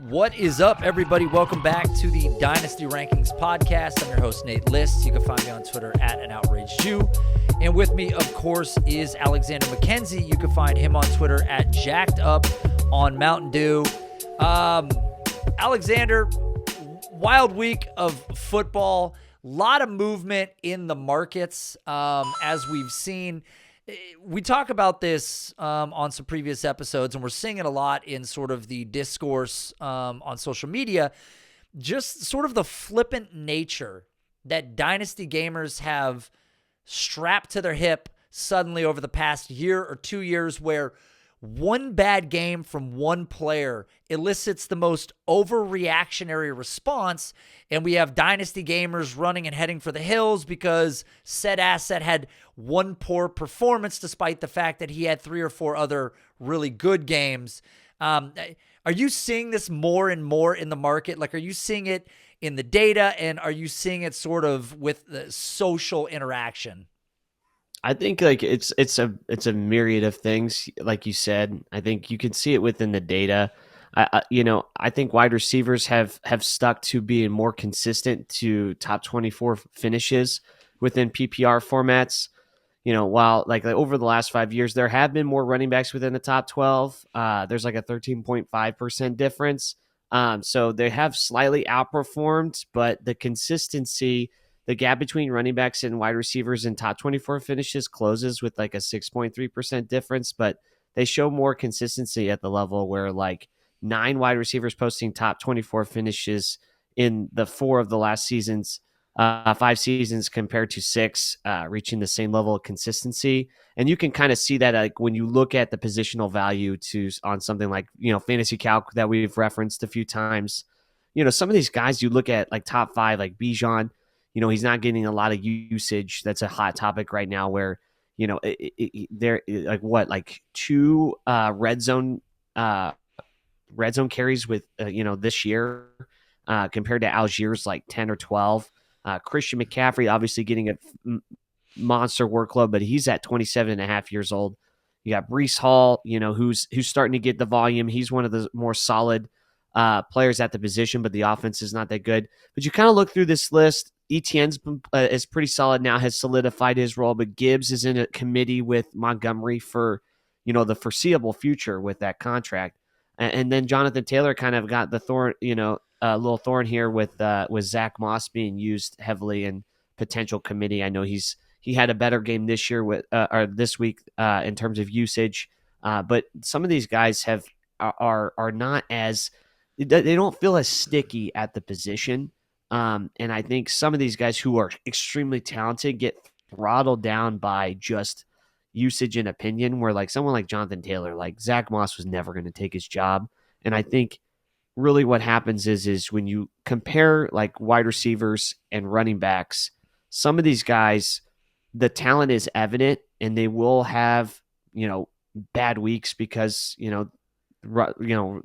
What is up, everybody? Welcome back to the Dynasty Rankings podcast. I'm your host, Nate Liss. You can find me on Twitter at @AnOutrageJew. And with me, of course, is Alexander MacKenzie. You can find him on Twitter at JackedUpOnMountain Dew. Alexander, wild week of football. A lot of movement in the markets, as we've seen. We talk about this on some previous episodes, and we're seeing it a lot in sort of the discourse on social media, just sort of the flippant nature that Dynasty gamers have strapped to their hip suddenly over the past year or 2 years, where one bad game from one player elicits the most overreactionary response, and we have Dynasty gamers running and heading for the hills because said asset had one poor performance despite the fact that he had 3 or 4 other really good games. Are you seeing this more and more in the market? Like, are you seeing it in the data, and are you seeing it sort of with the social interaction? I think like it's a myriad of things, like you said. I think you can see it within the data. I think wide receivers have stuck to being more consistent to top 24 finishes within PPR formats. While like over the last 5 years, there have been more running backs within the top 12. There's like a 13.5% difference. So they have slightly outperformed, but the consistency, the gap between running backs and wide receivers in top 24 finishes closes with like a 6.3% difference, but they show more consistency at the level where like 9 wide receivers posting top 24 finishes in the 4 of the last seasons, 5 seasons compared to 6, reaching the same level of consistency. And you can kind of see that like when you look at the positional value on something like, Fantasy Calc that we've referenced a few times. Some of these guys you look at like top 5, like Bijan, he's not getting a lot of usage. That's a hot topic right now where, they're like 2 red zone carries with, this year compared to Algiers, like 10 or 12. Christian McCaffrey obviously getting a monster workload, but he's at 27 and a half years old. You got Breece Hall, who's starting to get the volume. He's one of the more solid players at the position, but the offense is not that good. But you kind of look through this list. Etienne's is pretty solid now, has solidified his role, but Gibbs is in a committee with Montgomery for, the foreseeable future with that contract. And then Jonathan Taylor kind of got the thorn, a little thorn here with Zach Moss being used heavily in potential committee. I know he had a better game this year or this week in terms of usage, but some of these guys are not as, they don't feel as sticky at the position. And I think some of these guys who are extremely talented get throttled down by just usage and opinion, where like someone like Jonathan Taylor, like Zach Moss was never going to take his job. And I think really what happens is when you compare like wide receivers and running backs, some of these guys, the talent is evident and they will have, bad weeks because,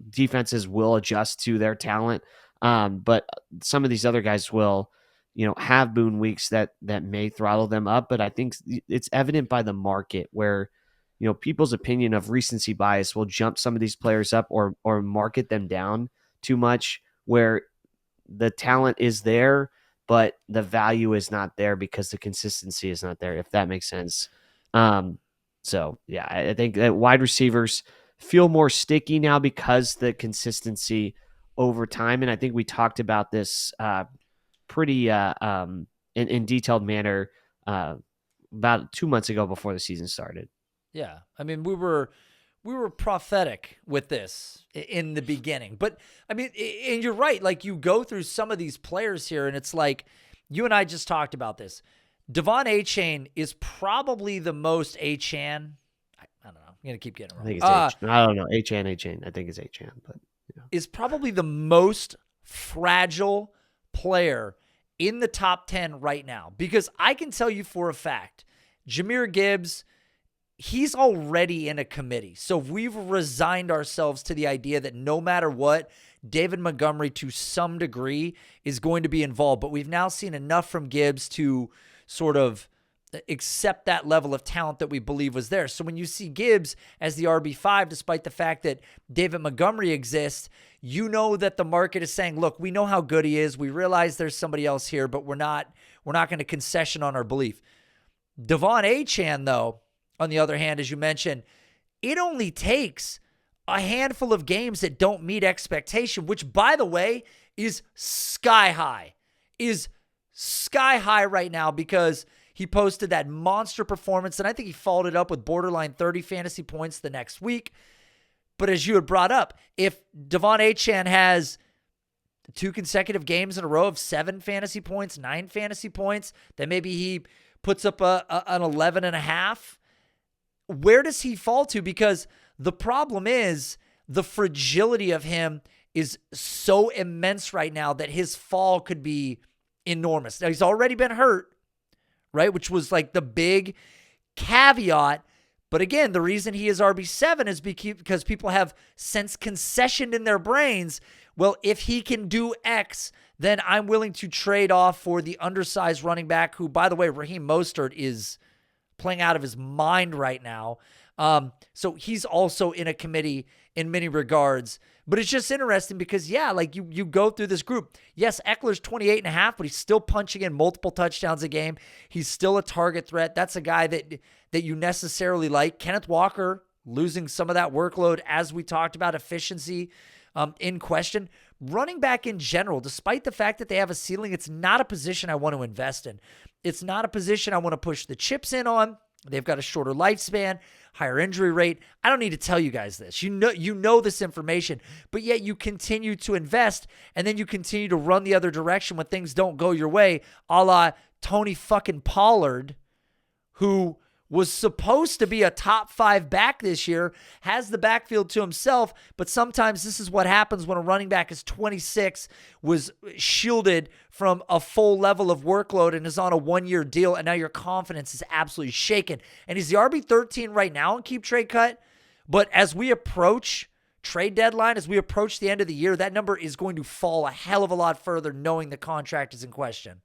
defenses will adjust to their talent. But some of these other guys will, have boon weeks that may throttle them up. But I think it's evident by the market where, people's opinion of recency bias will jump some of these players up or market them down too much, where the talent is there, but the value is not there because the consistency is not there, if that makes sense. So yeah, I think that wide receivers feel more sticky now because the consistency over time. And I think we talked about this pretty in detailed manner about 2 months ago before the season started. Yeah. I mean, we were prophetic with this in the beginning, but I mean, and you're right. Like, you go through some of these players here and it's like, you and I just talked about this. Devon Achane is probably the most Achane. I don't know. I'm going to keep getting it wrong. I think it's I don't know. Achane. I think it's Achane, but is probably the most fragile player in the top 10 right now, because I can tell you for a fact, Jahmyr Gibbs, he's already in a committee. So we've resigned ourselves to the idea that no matter what, David Montgomery to some degree is going to be involved. But we've now seen enough from Gibbs to sort of accept that level of talent that we believe was there. So when you see Gibbs as the RB5, despite the fact that David Montgomery exists, you know that the market is saying, look, we know how good he is. We realize there's somebody else here, but we're not going to concession on our belief. Devon Achane, though, on the other hand, as you mentioned, it only takes a handful of games that don't meet expectation, which, by the way, is sky high right now, because he posted that monster performance, and I think he followed it up with borderline 30 fantasy points the next week. But as you had brought up, if Devon Achane has 2 consecutive games in a row of 7 fantasy points, 9 fantasy points, then maybe he puts up an 11.5. Where does he fall to? Because the problem is the fragility of him is so immense right now that his fall could be enormous. Now, he's already been hurt, right? Which was like the big caveat. But again, the reason he is RB7 is because people have since concessioned in their brains, well, if he can do X, then I'm willing to trade off for the undersized running back who, by the way, Raheem Mostert is playing out of his mind right now. So he's also in a committee in many regards. But it's just interesting because, yeah, like you go through this group. Yes, Eckler's 28.5, but he's still punching in multiple touchdowns a game. He's still a target threat. That's a guy that you necessarily like. Kenneth Walker losing some of that workload, as we talked about, efficiency in question. Running back in general, despite the fact that they have a ceiling, it's not a position I want to invest in. It's not a position I want to push the chips in on. They've got a shorter lifespan, higher injury rate. I don't need to tell you guys this. You know this information, but yet you continue to invest, and then you continue to run the other direction when things don't go your way, a la Tony fucking Pollard, who was supposed to be a top 5 back this year, has the backfield to himself, but sometimes this is what happens when a running back is 26, was shielded from a full level of workload and is on a 1-year deal, and now your confidence is absolutely shaken. And he's the RB13 right now in Keep Trade Cut, but as we approach trade deadline, as we approach the end of the year, that number is going to fall a hell of a lot further knowing the contract is in question.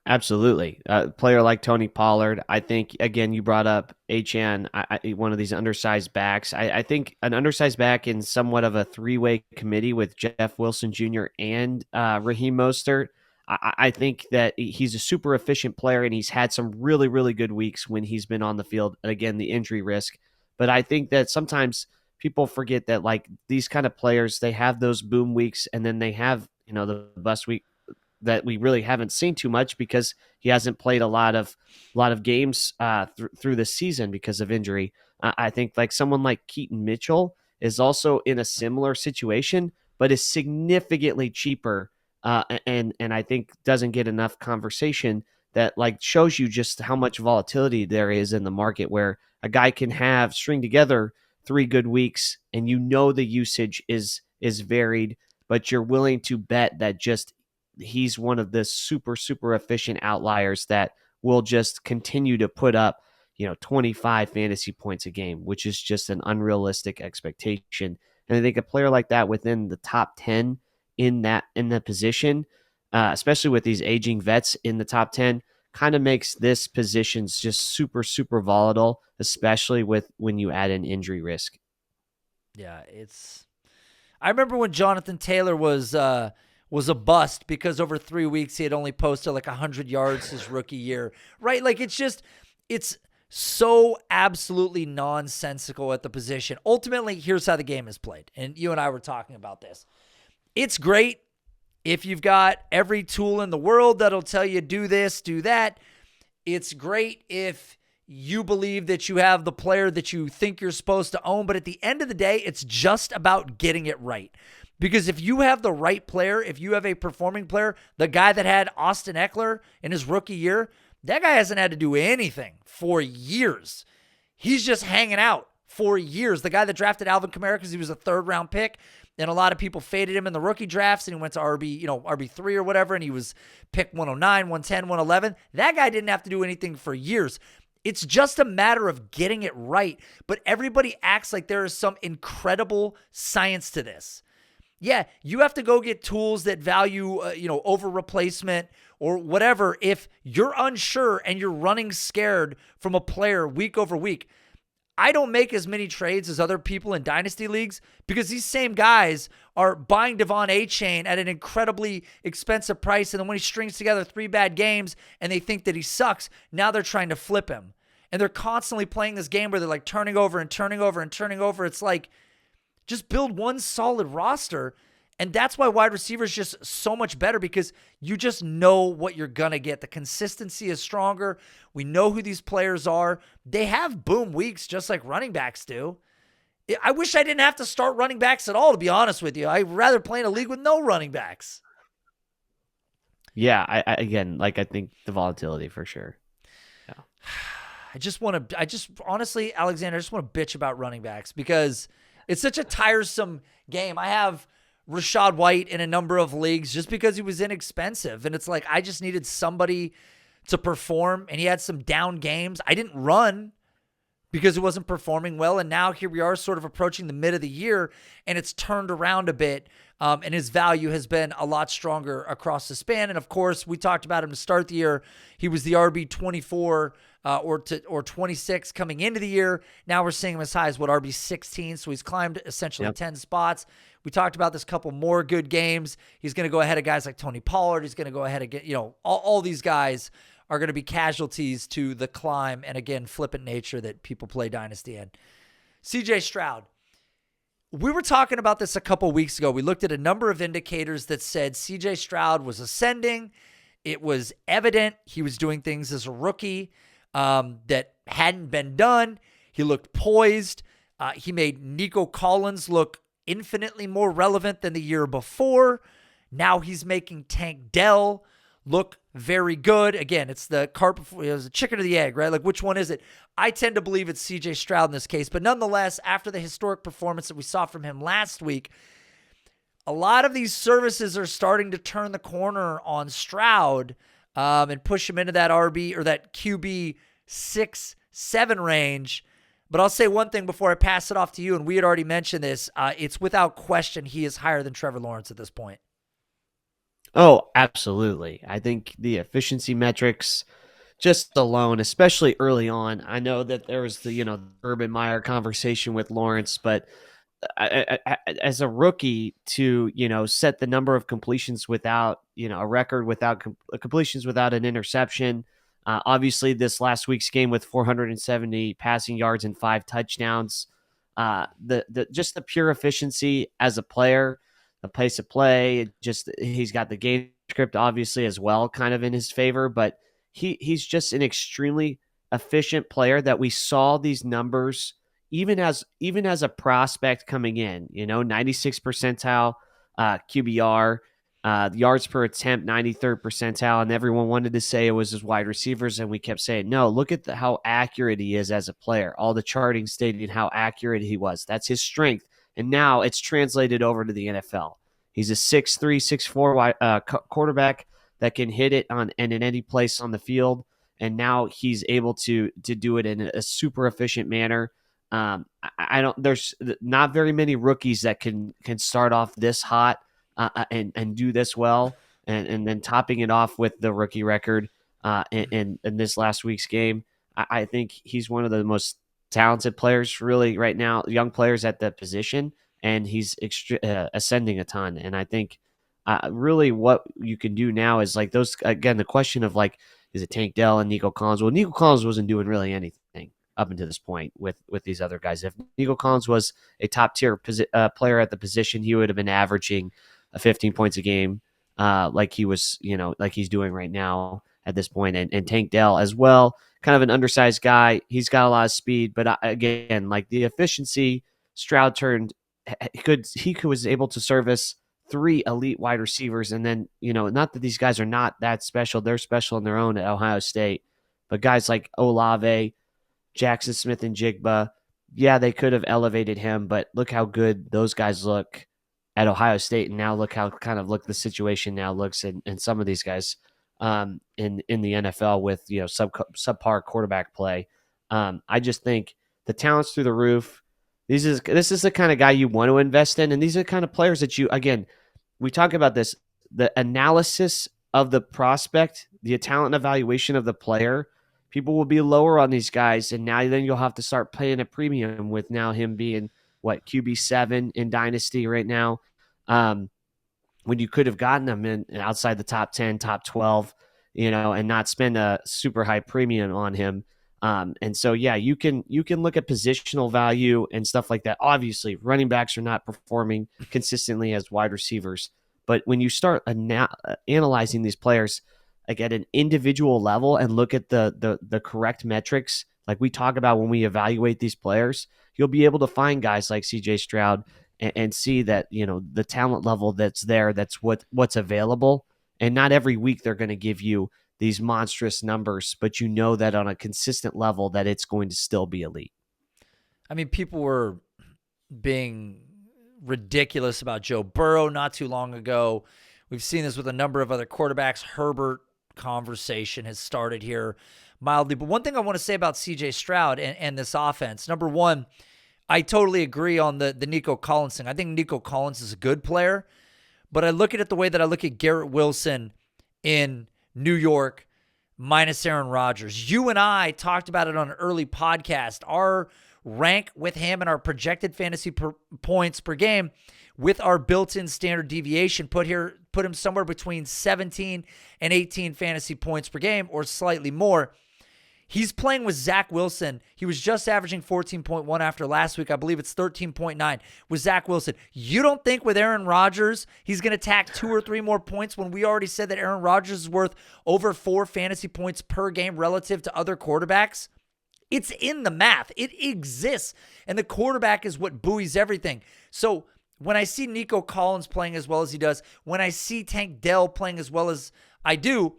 Absolutely. A player like Tony Pollard, I think, again, you brought up Achane, one of these undersized backs. I think an undersized back in somewhat of a 3-way committee with Jeff Wilson Jr. and Raheem Mostert. I think that he's a super efficient player, and he's had some really, really good weeks when he's been on the field. And again, the injury risk. But I think that sometimes people forget that, like, these kind of players, they have those boom weeks, and then they have, the bust week that we really haven't seen too much because he hasn't played a lot of games through the season because of injury. I think like someone like Keaton Mitchell is also in a similar situation, but is significantly cheaper and I think doesn't get enough conversation that like shows you just how much volatility there is in the market, where a guy can string together 3 good weeks and the usage is varied, but you're willing to bet that just he's one of the super, super efficient outliers that will just continue to put up, 25 fantasy points a game, which is just an unrealistic expectation. And I think a player like that within the top 10 in the position, especially with these aging vets in the top 10, kind of makes this position just super, super volatile, especially when you add in injury risk. Yeah, I remember when Jonathan Taylor was a bust because over 3 weeks he had only posted like 100 yards his rookie year, right? Like it's so absolutely nonsensical at the position. Ultimately, here's how the game is played. And you and I were talking about this. It's great if you've got every tool in the world that'll tell you do this, do that. It's great if you believe that you have the player that you think you're supposed to own. But at the end of the day, it's just about getting it right. Because if you have the right player, if you have a performing player, the guy that had Austin Eckler in his rookie year, that guy hasn't had to do anything for years. He's just hanging out for years. The guy that drafted Alvin Kamara because he was a 3rd-round pick, and a lot of people faded him in the rookie drafts, and he went to RB3 or whatever, and he was picked 109, 110, 111. That guy didn't have to do anything for years. It's just a matter of getting it right. But everybody acts like there is some incredible science to this. Yeah, you have to go get tools that value, over replacement or whatever. If you're unsure and you're running scared from a player week over week, I don't make as many trades as other people in dynasty leagues because these same guys are buying Devon A-Chain at an incredibly expensive price. And then when he strings together 3 bad games and they think that he sucks, now they're trying to flip him. And they're constantly playing this game where they're like turning over and turning over and turning over. It's like, just build one solid roster. And that's why wide receiver is just so much better, because you just know what you're going to get. The consistency is stronger. We know who these players are. They have boom weeks just like running backs do. I wish I didn't have to start running backs at all, to be honest with you. I'd rather play in a league with no running backs. Yeah, I think the volatility for sure. Yeah. Honestly, Alexander, I just want to bitch about running backs because it's such a tiresome game. I have Rashad White in a number of leagues just because he was inexpensive. And it's like, I just needed somebody to perform, and he had some down games. I didn't run because it wasn't performing well. And now here we are sort of approaching the mid of the year, and it's turned around a bit. And his value has been a lot stronger across the span. And of course, we talked about him to start the year. He was the RB 24 or 26 coming into the year. Now we're seeing him as high as RB 16. So he's climbed essentially 10 spots. We talked about this couple more good games. He's going to go ahead of guys like Tony Pollard. He's going to go ahead and get, all these guys are going to be casualties to the climb and, again, flippant nature that people play Dynasty in. CJ Stroud. We were talking about this a couple weeks ago. We looked at a number of indicators that said CJ Stroud was ascending. It was evident he was doing things as a rookie that hadn't been done. He looked poised. He made Nico Collins look infinitely more relevant than the year before. Now he's making Tank Dell look very good. Again, it's the cart before it was the chicken or the egg, right? Like, which one is it? I tend to believe it's CJ Stroud in this case, but nonetheless, after the historic performance that we saw from him last week, a lot of these services are starting to turn the corner on Stroud and push him into that RB or that QB 6-7 range. But I'll say one thing before I pass it off to you, and we had already mentioned this. It's without question he is higher than Trevor Lawrence at this point. Oh, absolutely. I think the efficiency metrics just alone, especially early on, I know that there was the Urban Meyer conversation with Lawrence, but as a rookie to set the number of completions without a record without completions without an interception. Obviously, this last week's game with 470 passing yards and 5 touchdowns. Just the pure efficiency as a player, the pace of play. Just he's got the game script obviously as well, kind of in his favor, but he's just an extremely efficient player that we saw these numbers even as a prospect coming in. 96th percentile QBR. Yards per attempt, 93rd percentile, and everyone wanted to say it was his wide receivers, and we kept saying, no, look at how accurate he is as a player. All the charting stated how accurate he was. That's his strength, and now it's translated over to the NFL. He's a 6'3", 6'4" quarterback that can hit it in any place on the field, and now he's able to do it in a super efficient manner. There's not very many rookies that can start off this hot and do this well, and then topping it off with the rookie record in this last week's game. I think he's one of the most talented players really right now, young players at the position, and he's ascending a ton. And I think really what you can do now is like those, again, the question of like, is it Tank Dell and Nico Collins? Well, Nico Collins wasn't doing really anything up until this point with these other guys. If Nico Collins was a top tier player at the position, he would have been averaging 15 points a game, like he was, like he's doing right now at this point. And Tank Dell as well, kind of an undersized guy. He's got a lot of speed, but again, like the efficiency, Stroud was able to service 3 elite wide receivers. And then, not that these guys are not that special. They're special in their own at Ohio State, but guys like Olave, Jackson Smith and Jigba, yeah, they could have elevated him, but look how good those guys look at Ohio State, and now look how the situation now looks in some of these guys in the NFL with subpar quarterback play. I just think the talent's through the roof. This is the kind of guy you want to invest in, and these are the kind of players that we talk about this, the analysis of the prospect, the talent evaluation of the player. People will be lower on these guys, and now then you'll have to start paying a premium with now him being QB7 in Dynasty right now, when you could have gotten him in outside the top 10, top 12, and not spend a super high premium on him. And so, yeah, you can look at positional value and stuff like that. Obviously, running backs are not performing consistently as wide receivers, but when you start analyzing these players like at an individual level and look at the correct metrics, like we talk about when we evaluate these players, you'll be able to find guys like CJ Stroud and see that the talent level that's there, that's what's available. And not every week they're going to give you these monstrous numbers, but that on a consistent level that it's going to still be elite. I mean, people were being ridiculous about Joe Burrow not too long ago. We've seen this with a number of other quarterbacks. Herbert conversation has started here mildly. But one thing I want to say about CJ Stroud and this offense, number one, I totally agree on the Nico Collins thing. I think Nico Collins is a good player, but I look at it the way that I look at Garrett Wilson in New York minus Aaron Rodgers. You and I talked about it on an early podcast. Our rank with him and our projected fantasy points per game with our built-in standard deviation put him somewhere between 17 and 18 fantasy points per game or slightly more. He's playing with Zach Wilson. He was just averaging 14.1 after last week. I believe it's 13.9 with Zach Wilson. You don't think with Aaron Rodgers he's going to tack 2 or 3 more points when we already said that Aaron Rodgers is worth over 4 fantasy points per game relative to other quarterbacks? It's in the math. It exists. And the quarterback is what buoys everything. So when I see Nico Collins playing as well as he does, when I see Tank Dell playing as well as I do,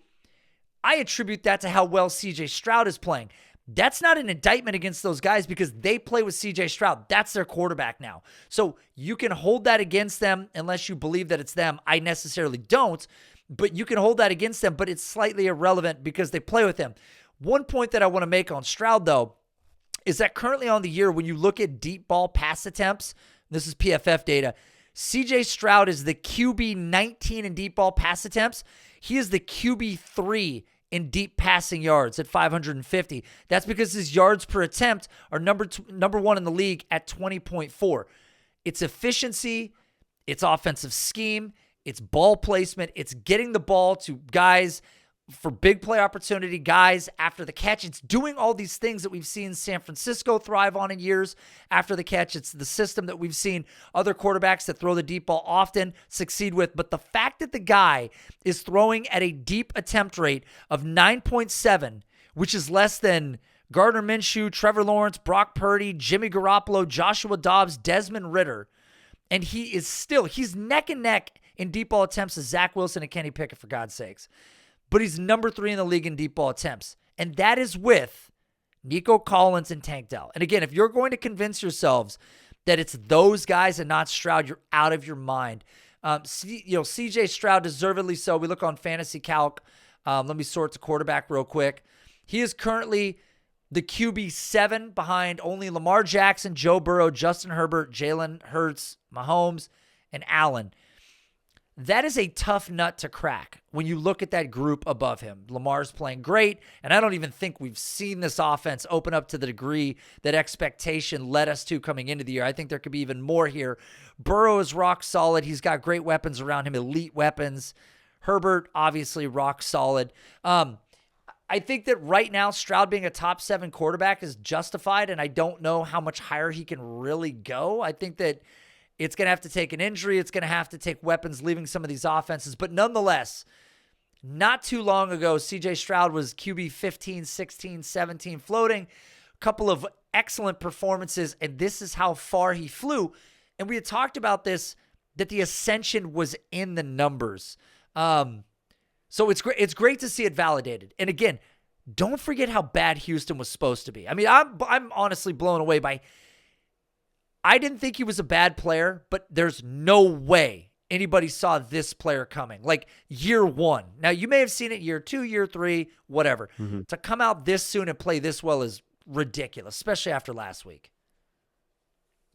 I attribute that to how well CJ Stroud is playing. That's not an indictment against those guys because they play with CJ Stroud. That's their quarterback now. So you can hold that against them unless you believe that it's them. I necessarily don't, but you can hold that against them, but it's slightly irrelevant because they play with him. One point that I want to make on Stroud, though, is that currently on the year, when you look at deep ball pass attempts, this is PFF data, CJ Stroud is the QB 19 in deep ball pass attempts. He is the QB 3 in deep passing yards at 550. That's because his yards per attempt are number 1 in the league at 20.4. It's efficiency, it's offensive scheme, it's ball placement, it's getting the ball to guys for big play opportunity, guys after the catch. It's doing all these things that we've seen San Francisco thrive on in years after the catch. It's the system that we've seen other quarterbacks that throw the deep ball often succeed with. But the fact that the guy is throwing at a deep attempt rate of 9.7, which is less than Gardner Minshew, Trevor Lawrence, Brock Purdy, Jimmy Garoppolo, Joshua Dobbs, Desmond Ridder, and he's neck and neck in deep ball attempts as Zach Wilson and Kenny Pickett, for God's sakes. But he's number 3 in the league in deep ball attempts. And that is with Nico Collins and Tank Dell. And again, if you're going to convince yourselves that it's those guys and not Stroud, you're out of your mind. CJ Stroud, deservedly so. We look on Fantasy Calc. Let me sort to quarterback real quick. He is currently the QB 7 behind only Lamar Jackson, Joe Burrow, Justin Herbert, Jalen Hurts, Mahomes, and Allen. That is a tough nut to crack when you look at that group above him. Lamar's playing great, and I don't even think we've seen this offense open up to the degree that expectation led us to coming into the year. I think there could be even more here. Burrow is rock solid. He's got great weapons around him, elite weapons. Herbert, obviously, rock solid. I think that right now, Stroud being a top 7 quarterback is justified, and I don't know how much higher he can really go. I think that it's going to have to take an injury. It's going to have to take weapons leaving some of these offenses. But nonetheless, not too long ago, CJ Stroud was QB 15, 16, 17 floating. A couple of excellent performances, and this is how far he flew. And we had talked about this, that the ascension was in the numbers. So it's great. It's great to see it validated. And again, don't forget how bad Houston was supposed to be. I mean, I'm honestly blown away by. I didn't think he was a bad player, but there's no way anybody saw this player coming. Like year 1. Now, you may have seen it year 2, year 3, whatever. Mm-hmm. To come out this soon and play this well is ridiculous, especially after last week.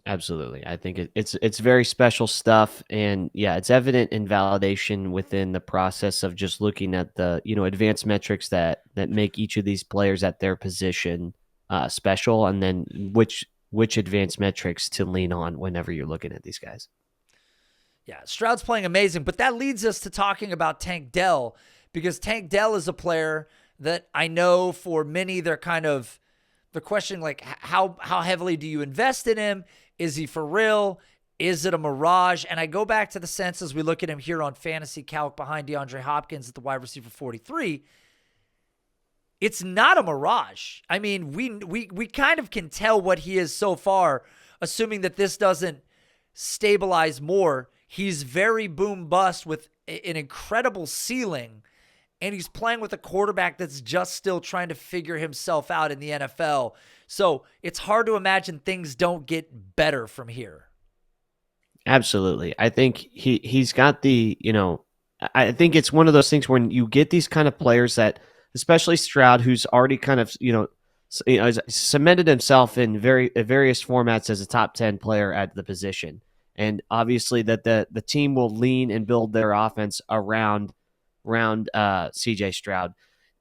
Absolutely. I think it's very special stuff, and yeah, it's evident in validation within the process of just looking at the advanced metrics that make each of these players at their position special, and then which advanced metrics to lean on whenever you're looking at these guys. Yeah, Stroud's playing amazing, but that leads us to talking about Tank Dell, because Tank Dell is a player that I know for many they're questioning, like, how heavily do you invest in him? Is he for real? Is it a mirage? And I go back to the sense as we look at him here on Fantasy Calc behind DeAndre Hopkins at the wide receiver 43. It's not a mirage. I mean, we kind of can tell what he is so far, assuming that this doesn't stabilize more. He's very boom bust with an incredible ceiling, and he's playing with a quarterback that's just still trying to figure himself out in the NFL. So it's hard to imagine things don't get better from here. Absolutely. I think he's got I think it's one of those things when you get these kind of players that, especially Stroud, who's already kind of, cemented himself in various formats as a top 10 player at the position. And obviously that the team will lean and build their offense around CJ Stroud.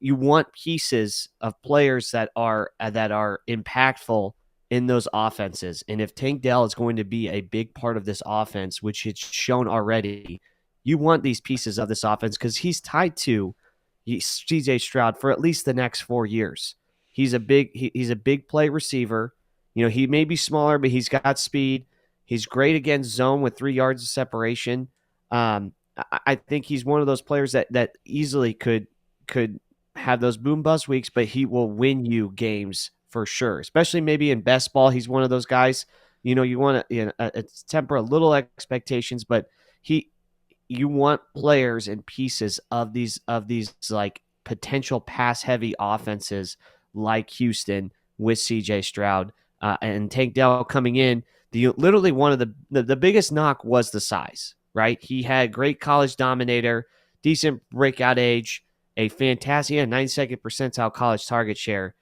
You want pieces of players that are impactful in those offenses. And if Tank Dell is going to be a big part of this offense, which it's shown already, you want these pieces of this offense because he's tied to CJ Stroud for at least the next 4 years. He's a big play receiver. He may be smaller, but he's got speed. He's great against zone with 3 yards of separation. I think he's one of those players that easily could have those boom bust weeks, but he will win you games for sure. Especially maybe in best ball, he's one of those guys. You want to temper a little expectations, but you want players and pieces of these like potential pass heavy offenses like Houston with CJ Stroud and Tank Dell coming in. Literally one of the biggest knock was the size, right? He had great college dominator, decent breakout age, a fantastic 92nd percentile college target share.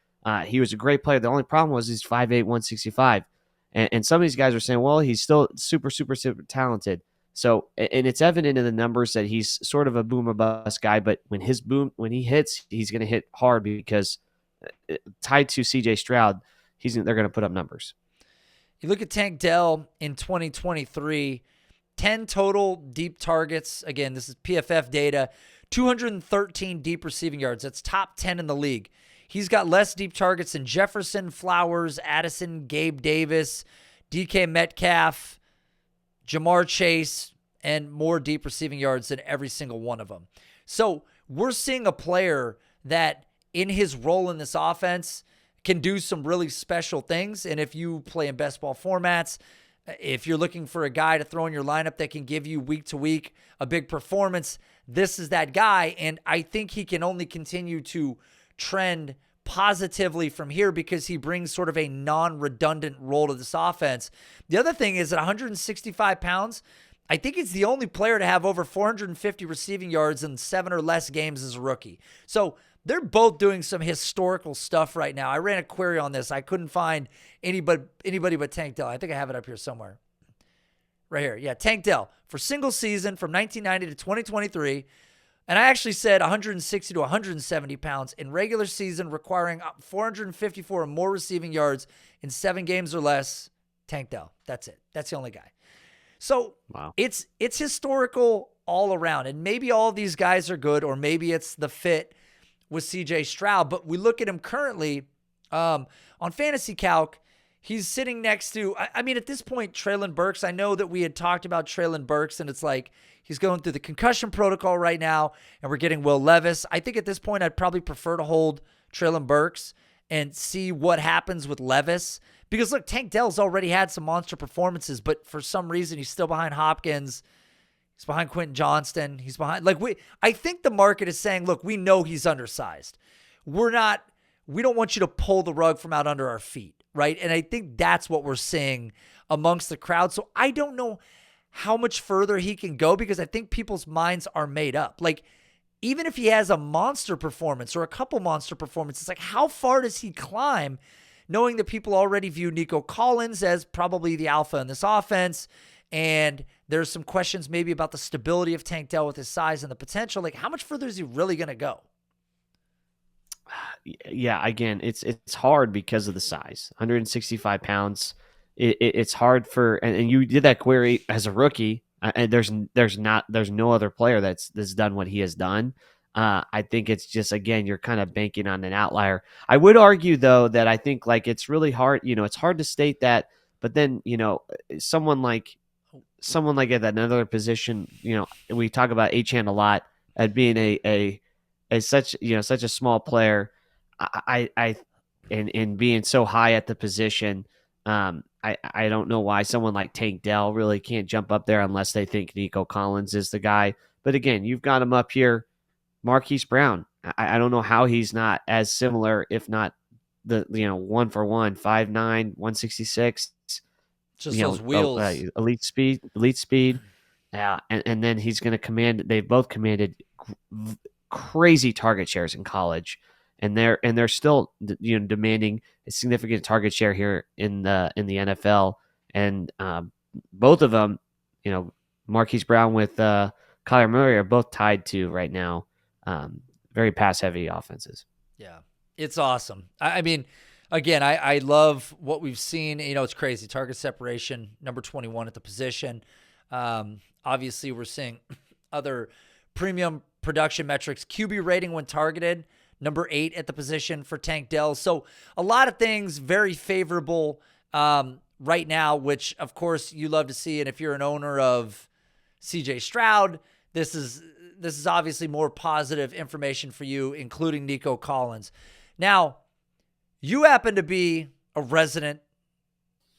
He was a great player. The only problem was he's 5'8", 165. And some of these guys are saying, well, he's still super, super, super talented. So, and it's evident in the numbers that he's sort of a boom or bust guy, but when he hits, he's going to hit hard because tied to CJ Stroud, they're going to put up numbers. You look at Tank Dell in 2023, 10 total deep targets. Again, this is PFF data, 213 deep receiving yards. That's top 10 in the league. He's got less deep targets than Jefferson, Flowers, Addison, Gabe Davis, DK Metcalf, Jamar Chase, and more deep receiving yards than every single one of them. So we're seeing a player that in his role in this offense can do some really special things. And if you play in best ball formats, if you're looking for a guy to throw in your lineup that can give you week to week a big performance, this is that guy. And I think he can only continue to trend positively from here because he brings sort of a non-redundant role to this offense. The other thing is at 165 pounds, I think he's the only player to have over 450 receiving yards in 7 or less games as a rookie. So they're both doing some historical stuff right now. I ran a query on this. I couldn't find anybody but Tank Dell. I think I have it up here somewhere. Right here. Yeah, Tank Dell for single season from 1990 to 2023. And I actually said 160 to 170 pounds in regular season, requiring 454 or more receiving yards in 7 games or less. Tank Dell. That's it. That's the only guy. So wow. It's historical all around. And maybe all these guys are good, or maybe it's the fit with CJ Stroud. But we look at him currently on Fantasy Calc. He's sitting next to, I mean, at this point, Treylon Burks. I know that we had talked about Treylon Burks, and it's like he's going through the concussion protocol right now, and we're getting Will Levis. I think at this point, I'd probably prefer to hold Treylon Burks and see what happens with Levis. Because, look, Tank Dell's already had some monster performances, but for some reason, he's still behind Hopkins. He's behind Quentin Johnston. He's behind, I think the market is saying, look, we know he's undersized. We don't want you to pull the rug from out under our feet. Right. And I think that's what we're seeing amongst the crowd. So I don't know how much further he can go because I think people's minds are made up. Like, even if he has a monster performance or a couple monster performances, like how far does he climb knowing that people already view Nico Collins as probably the alpha in this offense, and there's some questions maybe about the stability of Tank Dell with his size and the potential. Like, how much further is he really going to go? Yeah, again, it's hard because of the size. 165 pounds. It's hard for, and you did that query as a rookie, and there's no other player that's done what he has done. I think it's just, again, you're kind of banking on an outlier. I would argue though that I think like it's really hard. It's hard to state that, but then someone like at another position. We talk about Achane a lot at being a such a small player. I and being so high at the position, I don't know why someone like Tank Dell really can't jump up there unless they think Nico Collins is the guy. But again, you've got him up here, Marquise Brown. I don't know how he's not as similar, if not the 1-for-1, 5'9", 166. Just those wheels, elite speed. Yeah, and then he's going to command. They've both commanded crazy target shares in college, and they're still demanding a significant target share here in the NFL. And both of them, Marquise Brown with Kyler Murray are both tied to right now very pass heavy offenses. Yeah, it's awesome. I mean, again, I love what we've seen. It's crazy. Target separation, number 21 at the position. Obviously, we're seeing other premium production metrics. QB rating when targeted, number 8 at the position for Tank Dell. So a lot of things very favorable right now, which, of course, you love to see. And if you're an owner of CJ Stroud, this is obviously more positive information for you, including Nico Collins. Now, you happen to be a resident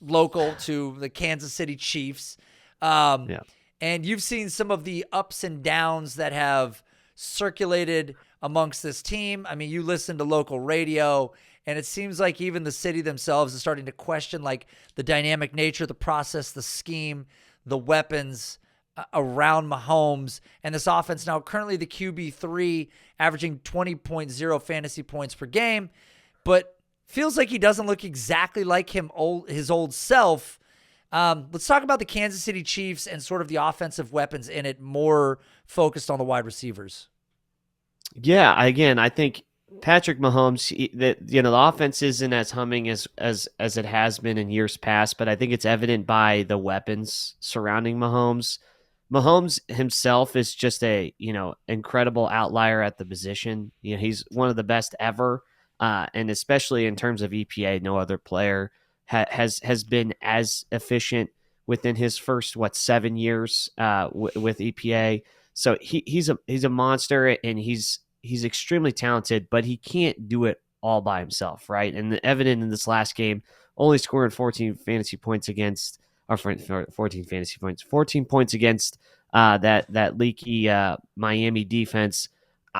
local to the Kansas City Chiefs. Yeah. And you've seen some of the ups and downs that have circulated amongst this team. I mean, you listen to local radio, and it seems like even the city themselves is starting to question like the dynamic nature, the process, the scheme, the weapons around Mahomes and this offense. Now, currently the QB3 averaging 20.0 fantasy points per game, but feels like he doesn't look exactly like his old self. Let's talk about the Kansas City Chiefs and sort of the offensive weapons in it, more focused on the wide receivers. Yeah, again, I think Patrick Mahomes, the offense isn't as humming as it has been in years past, but I think it's evident by the weapons surrounding Mahomes. Mahomes himself is just a incredible outlier at the position. He's one of the best ever, and especially in terms of EPA, no other player has been as efficient within his first 7 years with EPA. So he's a monster, and he's extremely talented, but he can't do it all by himself, right? And evident in this last game, only scoring 14 fantasy points against 14 points against that leaky Miami defense.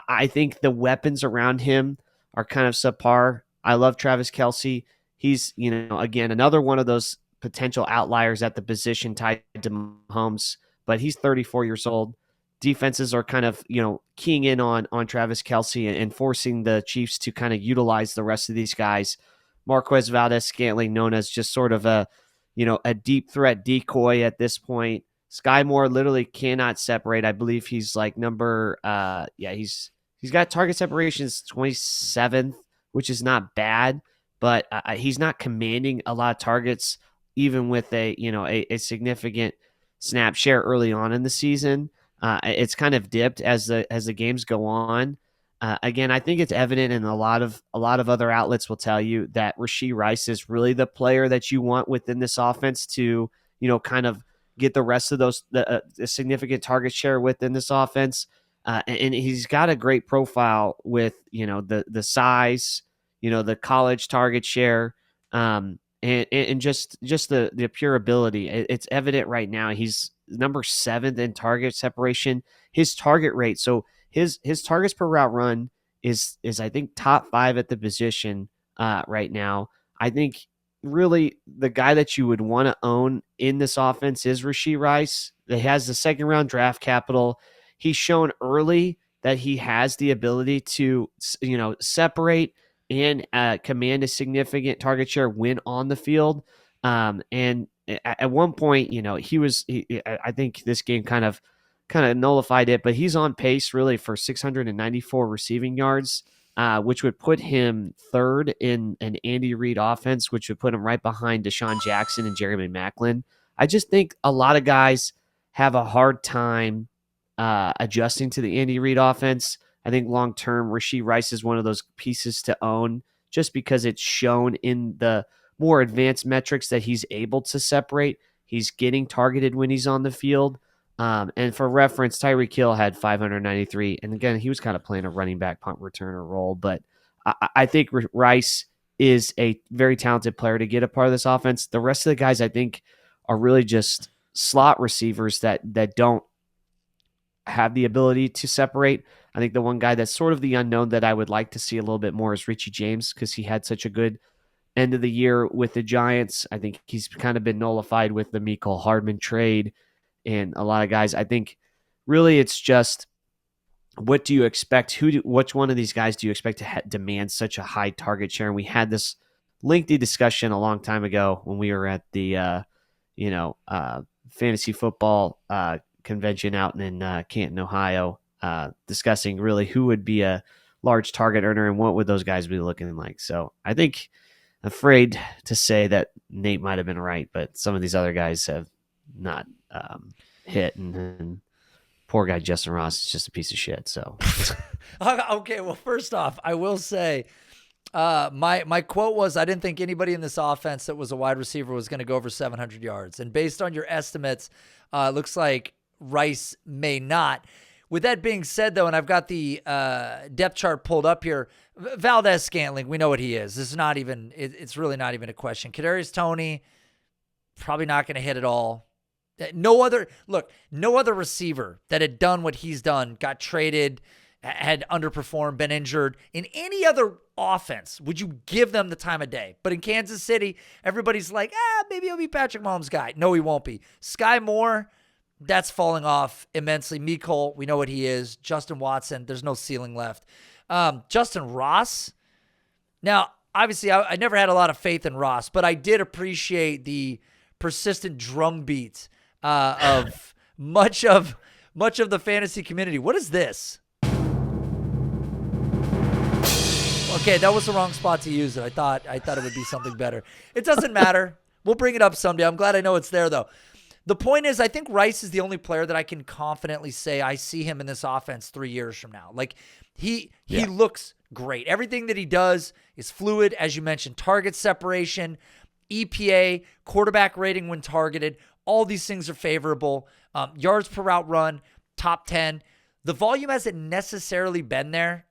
I think the weapons around him are kind of subpar. I love Travis Kelce. He's, again, another one of those potential outliers at the position tied to Mahomes, but he's 34 years old. Defenses are kind of, keying in on Travis Kelce and forcing the Chiefs to kind of utilize the rest of these guys. Marquez Valdes-Scantling, known as just sort of a deep threat decoy at this point. Sky Moore literally cannot separate. I believe he's like he's got target separations 27th, which is not bad, but he's not commanding a lot of targets, even with a significant snap share early on in the season. It's kind of dipped as the games go on. Again, I think it's evident, and a lot of other outlets will tell you that Rashee Rice is really the player that you want within this offense to kind of get the rest of those the significant target share within this offense. And he's got a great profile with the size, the college target share, and just the pure ability. It's evident right now. He's number 7 in target separation. His target rate, so his targets per route run is I think top 5 at the position right now. I think really the guy that you would want to own in this offense is Rashee Rice. He has the second round draft capital. He's shown early that he has the ability to separate, and command a significant target share when on the field. And at one point, I think this game kind of nullified it, but he's on pace really for 694 receiving yards, which would put him third in an Andy Reid offense, which would put him right behind Deshaun Jackson and Jeremy Maclin. I just think a lot of guys have a hard time adjusting to the Andy Reid offense. I think long term, Rashee Rice is one of those pieces to own just because it's shown in the more advanced metrics that he's able to separate. He's getting targeted when he's on the field. And for reference, Tyreek Hill had 593. And again, he was kind of playing a running back punt returner role. But I think Rice is a very talented player to get a part of this offense. The rest of the guys, I think, are really just slot receivers that don't have the ability to separate. I think the one guy that's sort of the unknown that I would like to see a little bit more is Richie James, because he had such a good end of the year with the Giants. I think he's kind of been nullified with the Mecole Hardman trade and a lot of guys. I think really it's just, what do you expect? Which one of these guys do you expect to demand such a high target share? And we had this lengthy discussion a long time ago when we were at the fantasy football convention out in Canton, Ohio, discussing really who would be a large target earner and what would those guys be looking like. So I think, afraid to say that Nate might have been right, but some of these other guys have not hit, and poor guy Justin Ross is just a piece of shit. So okay, well, first off, I will say my quote was, I didn't think anybody in this offense that was a wide receiver was going to go over 700 yards. And based on your estimates, it looks like Rice may not. With that being said, though, and I've got the depth chart pulled up here, Valdez-Scantling, we know what he is. This is not even, it's really not even a question. Kadarius Toney, probably not going to hit at all. No other receiver that had done what he's done, got traded, had underperformed, been injured. In any other offense, would you give them the time of day? But in Kansas City, everybody's like, maybe he'll be Patrick Mahomes' guy. No, he won't be. Sky Moore, that's falling off immensely. Mecole, we know what he is. Justin Watson, there's no ceiling left. Justin Ross. Now, obviously, I never had a lot of faith in Ross, but I did appreciate the persistent drumbeat of much of the fantasy community. What is this? Okay, that was the wrong spot to use it. I thought it would be something better. It doesn't matter. We'll bring it up someday. I'm glad I know it's there, though. The point is, I think Rice is the only player that I can confidently say I see him in this offense 3 years from now. Like, he looks great. Everything that he does is fluid, as you mentioned. Target separation, EPA, quarterback rating when targeted. All these things are favorable. Yards per route run, top 10. The volume hasn't necessarily been there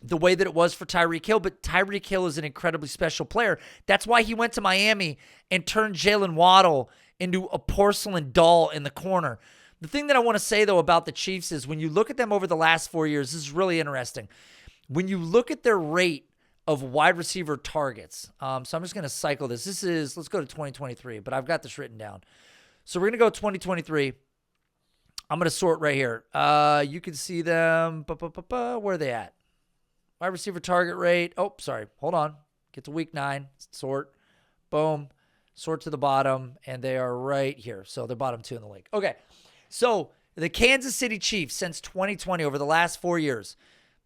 the way that it was for Tyreek Hill, but Tyreek Hill is an incredibly special player. That's why he went to Miami and turned Jaylen Waddle into a porcelain doll in the corner. The thing that I want to say, though, about the Chiefs is when you look at them over the last 4 years, this is really interesting. When you look at their rate of wide receiver targets, so I'm just going to cycle this. Let's go to 2023, but I've got this written down. So we're going to go 2023. I'm going to sort right here. You can see them. Where are they at? Wide receiver target rate. Oh, sorry. Hold on. Get to week 9. Sort. Boom. Sort to the bottom, and they are right here. So they're bottom 2 in the league. Okay. So the Kansas City Chiefs, since 2020, over the last 4 years,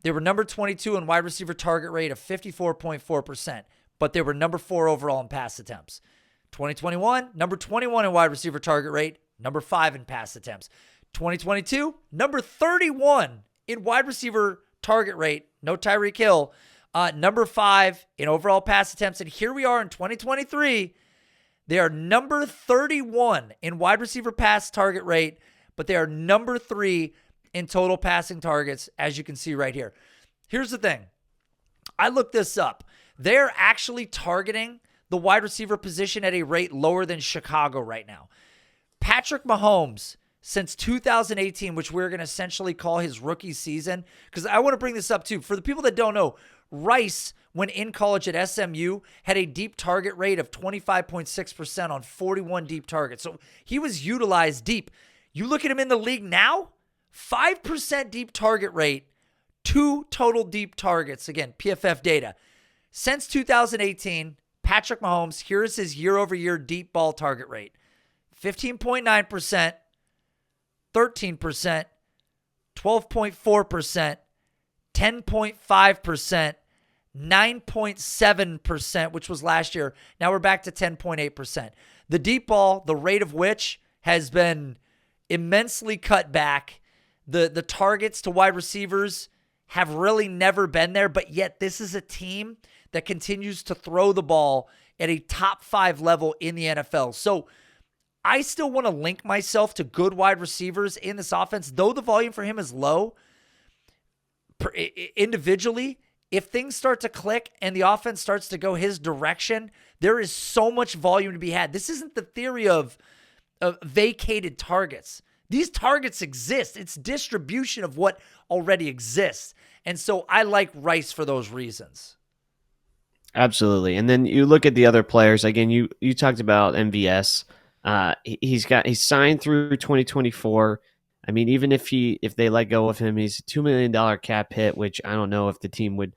they were number 22 in wide receiver target rate of 54.4%, but they were number 4 overall in pass attempts. 2021, number 21 in wide receiver target rate, number 5 in pass attempts. 2022, number 31 in wide receiver target rate, no Tyreek Hill, number 5 in overall pass attempts. And here we are in 2023. They are number 31 in wide receiver pass target rate, but they are number 3 in total passing targets, as you can see right here. Here's the thing. I looked this up. They're actually targeting the wide receiver position at a rate lower than Chicago right now. Patrick Mahomes, since 2018, which we're going to essentially call his rookie season, because I want to bring this up too. For the people that don't know, Rice, when in college at SMU, had a deep target rate of 25.6% on 41 deep targets. So he was utilized deep. You look at him in the league now, 5% deep target rate, 2 total deep targets. Again, PFF data. Since 2018, Patrick Mahomes, here is his year-over-year deep ball target rate. 15.9%, 13%, 12.4%, 10.5%, 9.7%, which was last year. Now we're back to 10.8%. The deep ball, the rate of which has been immensely cut back. The targets to wide receivers have really never been there, but yet this is a team that continues to throw the ball at a top 5 level in the NFL. So I still want to link myself to good wide receivers in this offense, though the volume for him is low. Individually, if things start to click and the offense starts to go his direction, there is so much volume to be had. This isn't the theory of vacated targets. These targets exist. It's distribution of what already exists. And so I like Rice for those reasons. Absolutely. And then you look at the other players. Again, you talked about MVS. He's signed through 2024. I mean, even if they let go of him, he's a $2 million cap hit, which I don't know if the team would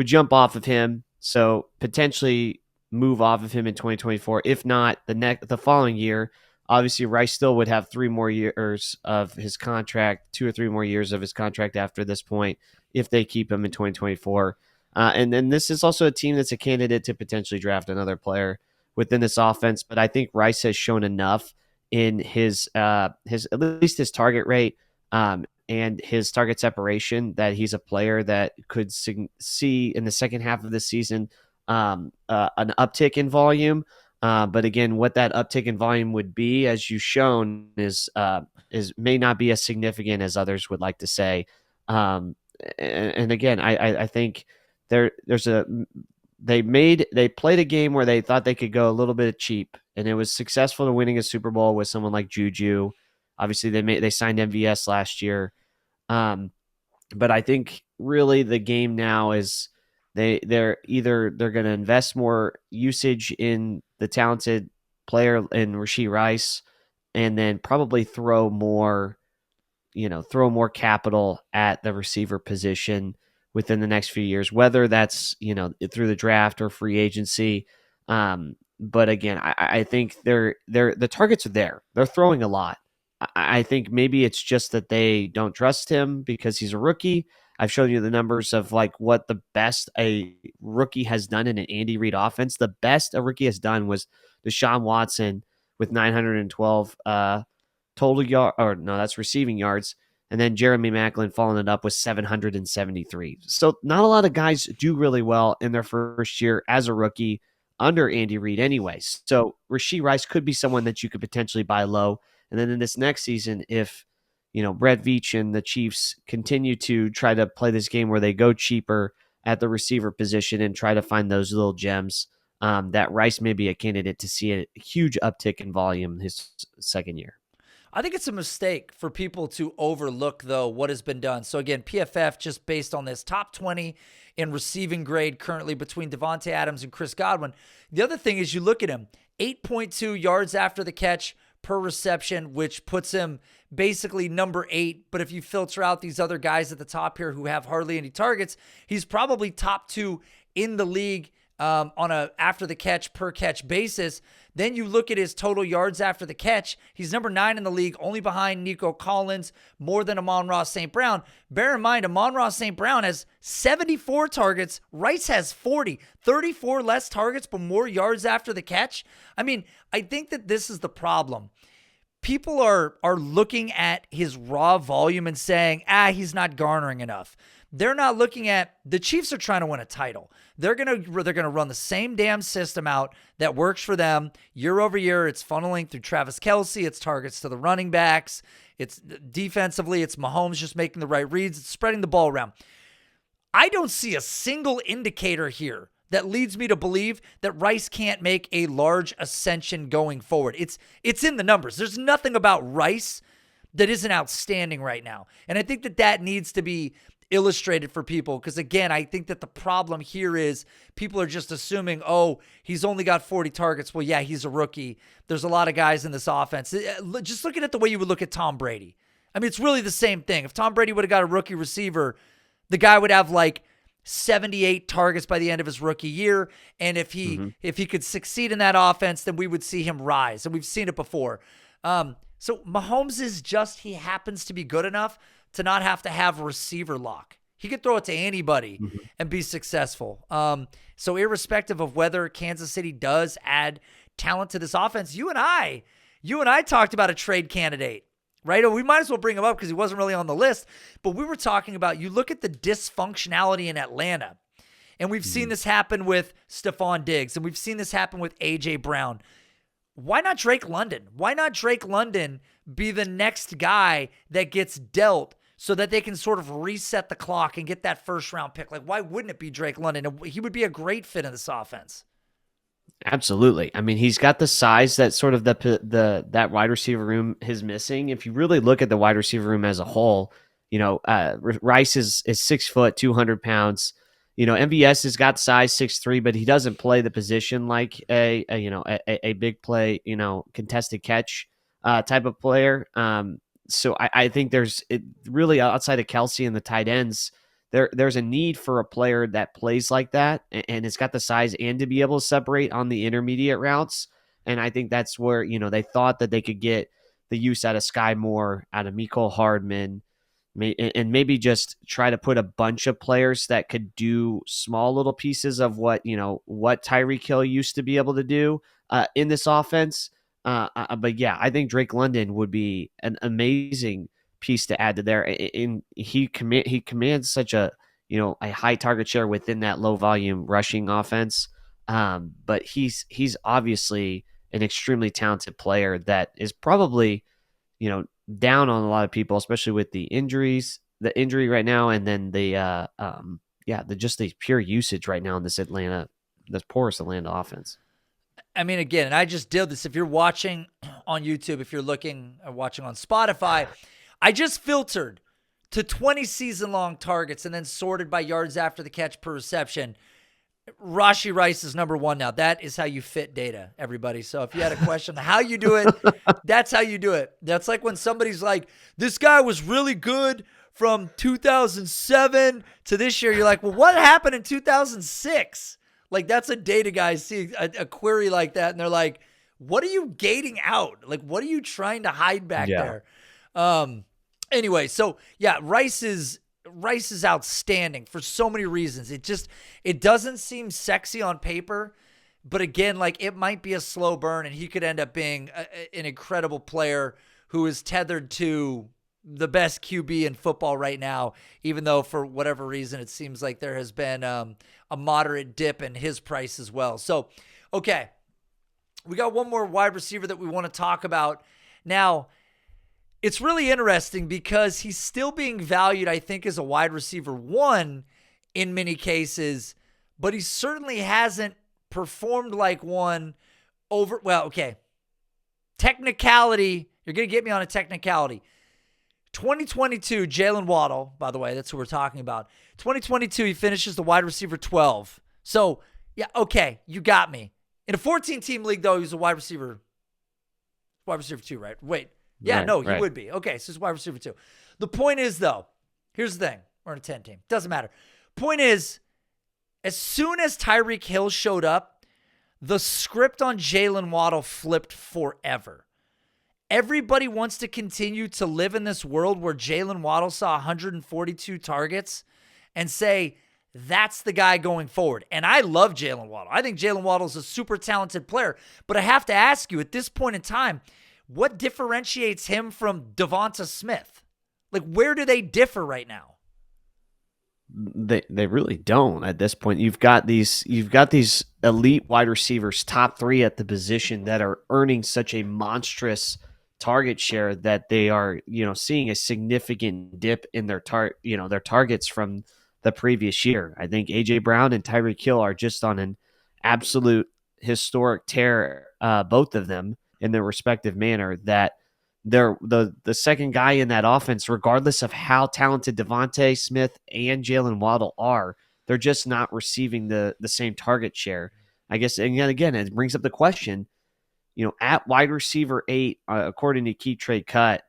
jump off of him. So potentially move off of him in 2024. If not, the following year, obviously Rice still would have 3 more years of his contract, 2 or 3 more years of his contract after this point, if they keep him in 2024. And then this is also a team that's a candidate to potentially draft another player within this offense. But I think Rice has shown enough in his at least his target rate and his target separation that he's a player that could see in the second half of the season an uptick in volume. But again, what that uptick in volume would be, as you've shown, is may not be as significant as others would like to say. And again, I think they played a game where they thought they could go a little bit cheap, and it was successful to winning a Super Bowl with someone like Juju. Obviously, they signed MVS last year, but I think really the game now is they're going to invest more usage in the talented player in Rashee Rice, and then probably throw more capital at the receiver position within the next few years, whether that's, through the draft or free agency. But again, I think the targets are there. They're throwing a lot. I think maybe it's just that they don't trust him because he's a rookie. I've shown you the numbers of like what the best a rookie has done in an Andy Reid offense. The best a rookie has done was Deshaun Watson with 912 total yard, or no, that's receiving yards. And then Jeremy Maclin following it up with 773. So not a lot of guys do really well in their first year as a rookie under Andy Reid anyways. So Rashee Rice could be someone that you could potentially buy low. And then in this next season, if Brett Veach and the Chiefs continue to try to play this game where they go cheaper at the receiver position and try to find those little gems, that Rice may be a candidate to see a huge uptick in volume his second year. I think it's a mistake for people to overlook, though, what has been done. So, again, PFF, just based on this, top 20 in receiving grade currently between Devontae Adams and Chris Godwin. The other thing is you look at him, 8.2 yards after the catch per reception, which puts him basically number 8. But if you filter out these other guys at the top here who have hardly any targets, he's probably top 2 in the league on a after the catch per catch basis. Then you look at his total yards after the catch. He's number 9 in the league, only behind Nico Collins, more than Amon-Ra St. Brown. Bear in mind, Amon-Ra St. Brown has 74 targets. Rice has 40, 34 less targets, but more yards after the catch. I mean, I think that this is the problem. People are looking at his raw volume and saying, he's not garnering enough. They're not looking at the Chiefs are trying to win a title. They're gonna run the same damn system out that works for them year over year. It's funneling through Travis Kelce. It's targets to the running backs. It's defensively. It's Mahomes just making the right reads. It's spreading the ball around. I don't see a single indicator here that leads me to believe that Rice can't make a large ascension going forward. It's in the numbers. There's nothing about Rice that isn't outstanding right now. And I think that needs to be illustrated for people because, again, I think that the problem here is people are just assuming, he's only got 40 targets. Well, yeah, he's a rookie. There's a lot of guys in this offense. Just looking at the way you would look at Tom Brady. I mean, it's really the same thing. If Tom Brady would have got a rookie receiver, The guy would have like 78 targets by the end of his rookie year. And if he could succeed in that offense, then we would see him rise. And we've seen it before. So Mahomes is just, he happens to be good enough to not have to have receiver lock. He could throw it to anybody and be successful. So irrespective of whether Kansas City does add talent to this offense, you and I talked about a trade candidate, right? We might as well bring him up because he wasn't really on the list, but we were talking about, you look at the dysfunctionality in Atlanta, and we've seen this happen with Stephon Diggs, and we've seen this happen with A.J. Brown. Why not Drake London? Why not Drake London be the next guy that gets dealt so that they can sort of reset the clock and get that first round pick? Like, why wouldn't it be Drake London? He would be a great fit in this offense. Absolutely. I mean, he's got the size that sort of that wide receiver room is missing. If you really look at the wide receiver room as a whole, Rice is 6 foot, 200 pounds. MVS has got size 6'3", but he doesn't play the position like a big play, contested catch type of player. So I think there's really, outside of Kelsey and the tight ends, there's a need for a player that plays like that and it's got the size and to be able to separate on the intermediate routes. And I think that's where, they thought that they could get the use out of Sky Moore, out of Mecole Hardman, and maybe just try to put a bunch of players that could do small little pieces of what Tyreek Hill used to be able to do in this offense. But yeah, I think Drake London would be an amazing piece to add to there. And he commands such a high target share within that low volume rushing offense. But he's obviously an extremely talented player that is probably, down on a lot of people, especially with the injury right now, and then the pure usage right now in this porous Atlanta offense. I mean, again, and I just did this. If you're watching on YouTube, if you're looking or watching on Spotify, I just filtered to 20 season-long targets and then sorted by yards after the catch per reception. Rashee Rice is number one now. That is how you fit data, everybody. So if you had a question on how you do it, that's how you do it. That's like when somebody's like, this guy was really good from 2007 to this year. You're like, well, what happened in 2006? Like, that's a data guy see a query like that, and they're like, what are you gating out? Like, what are you trying to hide back there? Anyway, so yeah, Rice is outstanding for so many reasons. It doesn't seem sexy on paper, but again, like, it might be a slow burn and he could end up being an incredible player who is tethered to the best QB in football right now, even though for whatever reason, it seems like there has been a moderate dip in his price as well. So, okay, we got one more wide receiver that we want to talk about. Now, it's really interesting because he's still being valued, I think, as a wide receiver one in many cases, but he certainly hasn't performed like one over. Well, okay. Technicality. You're going to get me on a technicality. 2022, Jaylen Waddle, by the way, that's who we're talking about. 2022, he finishes the wide receiver 12. So, yeah, okay, you got me. In a 14-team league, though, he's a wide receiver 2, right? Wait. Yeah, right, no, he would be. Okay, so he's wide receiver 2. The point is, though, here's the thing. We're in a 10-team. Doesn't matter. Point is, as soon as Tyreek Hill showed up, the script on Jaylen Waddle flipped forever. Everybody wants to continue to live in this world where Jaylen Waddle saw 142 targets and say, that's the guy going forward. And I love Jaylen Waddle. I think Jaylen Waddle is a super talented player. But I have to ask you, at this point in time, what differentiates him from Devonta Smith? Like, where do they differ right now? They really don't at this point. You've got these elite wide receivers, top 3 at the position, that are earning such a monstrous target share that they are, seeing a significant dip in their targets from the previous year. I think AJ Brown and Tyreek Hill are just on an absolute historic tear, both of them in their respective manner, that they're the second guy in that offense, regardless of how talented Devonta Smith and Jaylen Waddle are, they're just not receiving the same target share. I guess, and again, it brings up the question, at wide receiver 8, according to Keep Trade Cut,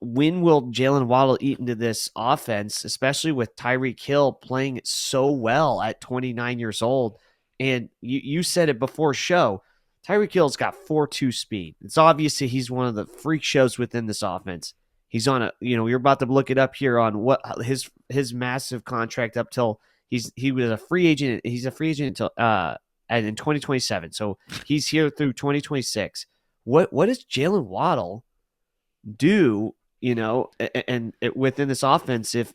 when will Jaylen Waddle eat into this offense, especially with Tyreek Hill playing so well at 29 years old? And you said it before show, Tyreek Hill's got 4.2 speed. It's obviously he's one of the freak shows within this offense. He's on you're about to look it up here on what his massive contract up till he was a free agent. He's a free agent until and in 2027. So he's here through 2026. What does Jaylen Waddle do, and within this offense, if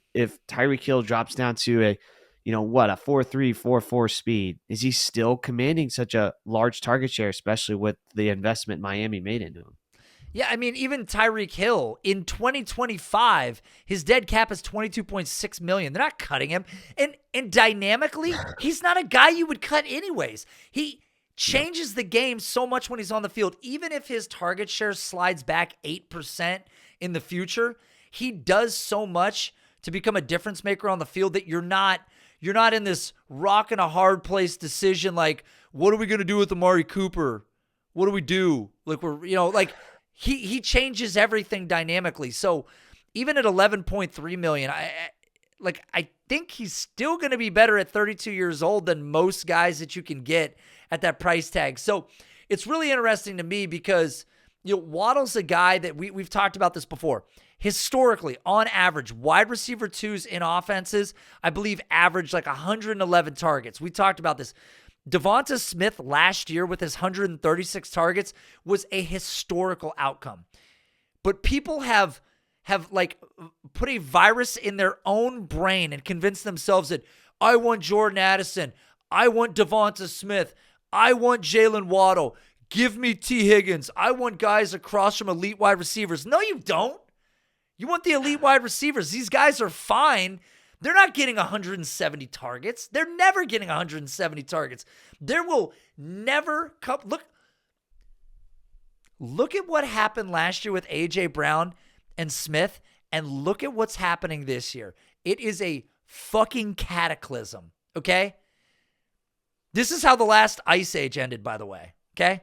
Tyreek Hill drops down to a 4.3, 4.4 speed, is he still commanding such a large target share, especially with the investment Miami made into him? Yeah, I mean, even Tyreek Hill in 2025, his dead cap is $22.6 million. They're not cutting him. And dynamically, he's not a guy you would cut anyways. He changes the game so much when he's on the field. Even if his target share slides back 8% in the future, he does so much to become a difference maker on the field that you're not in this rock and a hard place decision like, what are we going to do with Amari Cooper? What do we do? Like he changes everything dynamically. So even at $11.3 million, I think he's still going to be better at 32 years old than most guys that you can get at that price tag. So it's really interesting to me because Waddle's a guy that we've talked about this before. Historically, on average, wide receiver twos in offenses, I believe, average like 111 targets. We talked about this. Devonta Smith last year with his 136 targets was a historical outcome. But people have like put a virus in their own brain and convinced themselves that I want Jordan Addison, I want Devonta Smith, I want Jaylen Waddle, give me T. Higgins, I want guys across from elite wide receivers. No, you don't. You want the elite wide receivers. These guys are fine. They're not getting 170 targets. They're never getting 170 targets. There will never come. Look at what happened last year with A.J. Brown and Smith, and look at what's happening this year. It is a fucking cataclysm, okay? This is how the last ice age ended, by the way, okay?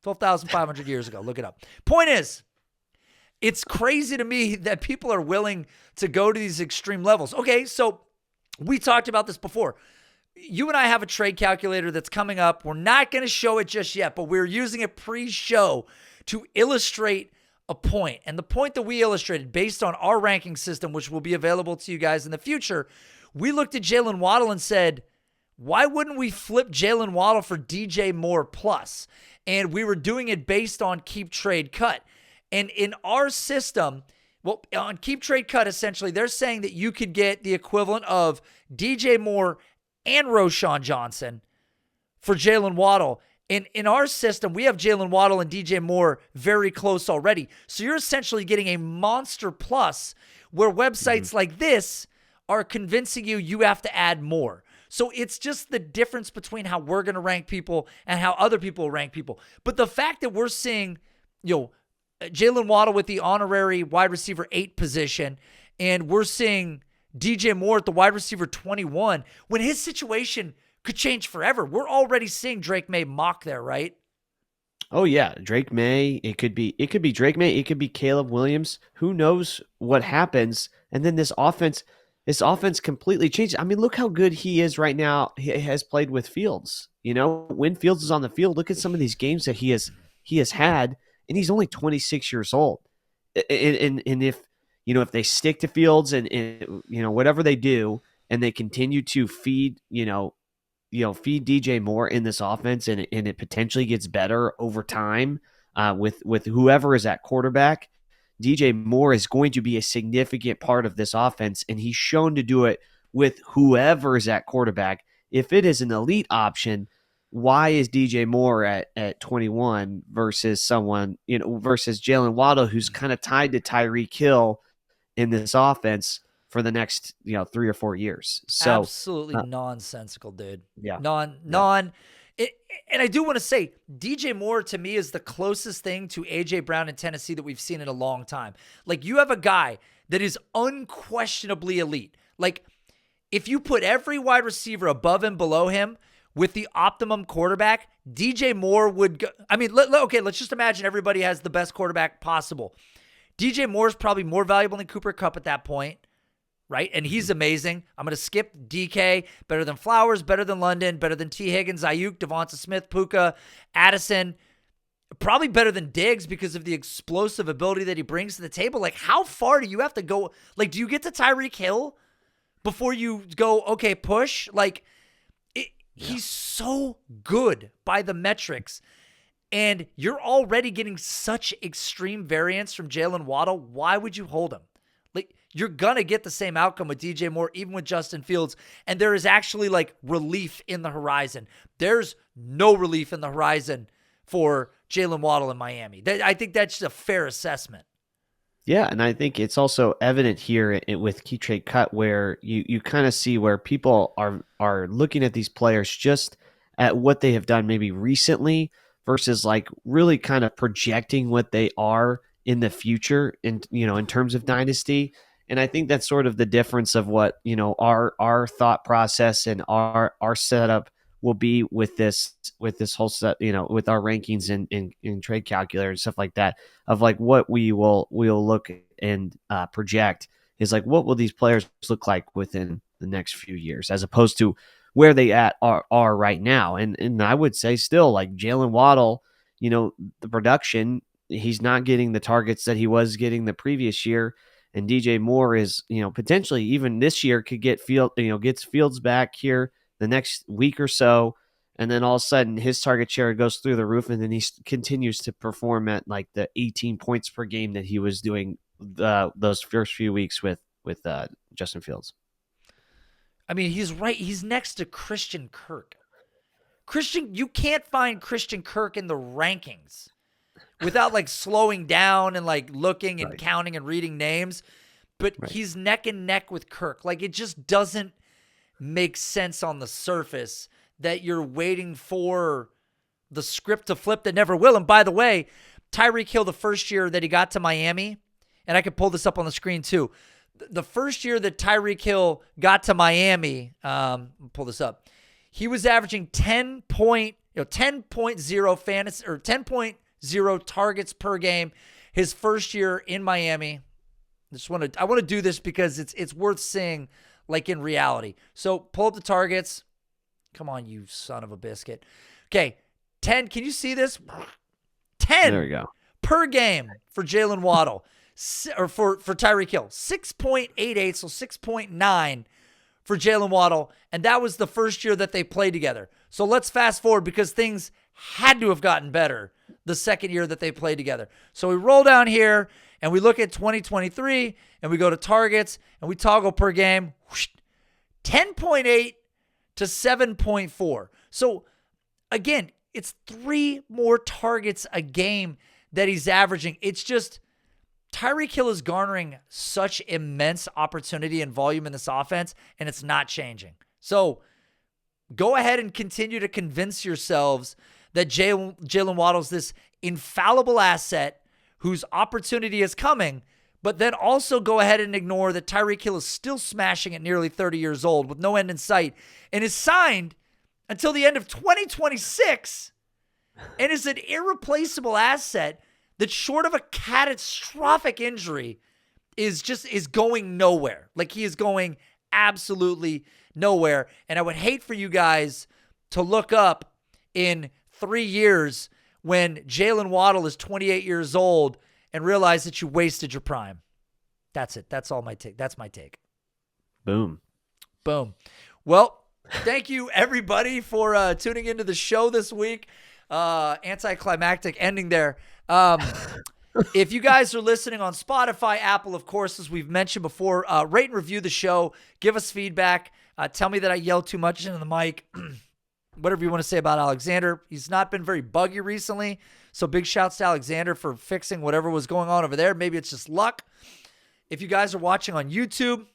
12,500 years ago. Look it up. Point is, it's crazy to me that people are willing to go to these extreme levels. Okay, so we talked about this before. You and I have a trade calculator that's coming up. We're not going to show it just yet, but we're using it pre-show to illustrate a point. And the point that we illustrated based on our ranking system, which will be available to you guys in the future, we looked at Jaylen Waddle and said, why wouldn't we flip Jaylen Waddle for DJ Moore plus? And we were doing it based on keep, trade, cut. And in our system, well, on keep, trade, cut, essentially, they're saying that you could get the equivalent of DJ Moore and Roschon Johnson for Jaylen Waddle. In our system, we have Jaylen Waddle and DJ Moore very close already. So you're essentially getting a monster plus where websites like this are convincing you have to add more. So it's just the difference between how we're going to rank people and how other people rank people. But the fact that we're seeing, Jaylen Waddle with the honorary wide receiver 8 position, and we're seeing DJ Moore at the wide receiver 21, when his situation could change forever. We're already seeing Drake May mock there, right? Oh yeah, Drake May. It could be Drake May. It could be Caleb Williams. Who knows what happens? And then this offense completely changes. I mean, look how good he is right now. He has played with Fields. When Fields is on the field, look at some of these games that he has had. And he's only 26 years old. And if they stick to Fields and whatever they do, and they continue to feed DJ Moore in this offense, and it potentially gets better over time with whoever is at quarterback, DJ Moore is going to be a significant part of this offense, and he's shown to do it with whoever is at quarterback. If it is an elite option, why is DJ Moore at 21 versus someone, versus Jaylen Waddle, who's kind of tied to Tyreek Hill in this offense for the next, 3 or 4 years? So absolutely nonsensical, dude. Yeah. And I do want to say DJ Moore to me is the closest thing to AJ Brown in Tennessee that we've seen in a long time. Like, you have a guy that is unquestionably elite. Like, if you put every wide receiver above and below him with the optimum quarterback, DJ Moore would go. I mean, let's just imagine everybody has the best quarterback possible. DJ Moore's probably more valuable than Cooper Kupp at that point, right? And he's amazing. I'm going to skip DK. Better than Flowers, better than London, better than T. Higgins, Ayuk, Devonta Smith, Puka, Addison. Probably better than Diggs because of the explosive ability that he brings to the table. Like, how far do you have to go? Like, do you get to Tyreek Hill before you go, okay, push? Like, he's so good by the metrics. And you're already getting such extreme variance from Jaylen Waddle. Why would you hold him? Like, you're going to get the same outcome with DJ Moore, even with Justin Fields. And there is actually, like, relief in the horizon. There's no relief in the horizon for Jaylen Waddle in Miami. I think that's just a fair assessment. Yeah, and I think it's also evident here with Key Trade Cut where you kind of see where people are looking at these players just at what they have done maybe recently versus like really kind of projecting what they are in the future in terms of dynasty. And I think that's sort of the difference of what, our thought process and our setup will be with this whole set, with our rankings in trade calculator and stuff like that, of like what we'll look and project is like, what will these players look like within the next few years, as opposed to where they are right now. And I would say still like Jaylen Waddle, the production, he's not getting the targets that he was getting the previous year. And DJ Moore is, potentially even this year could gets Fields back here the next week or so. And then all of a sudden his target share goes through the roof. And then he continues to perform at like the 18 points per game that he was doing those first few weeks with Justin Fields. I mean, he's right. He's next to Christian Kirk. You can't find Christian Kirk in the rankings without like slowing down and like looking and counting and reading names. But he's neck and neck with Kirk. Like, it just doesn't make sense on the surface that you're waiting for the script to flip that never will. And by the way, Tyreek Hill, the first year that he got to Miami, and I could pull this up on the screen too. The first year that Tyreek Hill got to Miami, pull this up, he was averaging 10.0 fantasy or 10.0 targets per game his first year in Miami. I want to do this because it's worth seeing like in reality. So pull up the targets. Come on, you son of a biscuit. Okay, 10. Can you see this? 10 there we go. per game for Jaylen Waddle. Or for Tyreek Hill, 6.88, so 6.9 for Jaylen Waddle, and that was the first year that they played together. So let's fast forward because things had to have gotten better the second year that they played together. So we roll down here, and we look at 2023, and we go to targets, and we toggle per game, 10.8 to 7.4. So again, it's 3 more targets a game that he's averaging. It's just Tyreek Hill is garnering such immense opportunity and volume in this offense, and it's not changing. So go ahead and continue to convince yourselves that Jaylen Waddle's this infallible asset whose opportunity is coming, but then also go ahead and ignore that Tyreek Hill is still smashing at nearly 30 years old with no end in sight and is signed until the end of 2026 and is an irreplaceable asset that, short of a catastrophic injury, is going nowhere. Like, he is going absolutely nowhere. And I would hate for you guys to look up in 3 years when Jaylen Waddle is 28 years old and realize that you wasted your prime. That's it. That's all my take. That's my take. Boom. Well, thank you everybody for tuning into the show this week. Anticlimactic ending there. If you guys are listening on Spotify, Apple, of course, as we've mentioned before, rate and review the show. Give us feedback. Tell me that I yell too much into the mic. Whatever you want to say about Alexander. He's not been very buggy recently, so big shouts to Alexander for fixing whatever was going on over there. Maybe it's just luck. If you guys are watching on YouTube,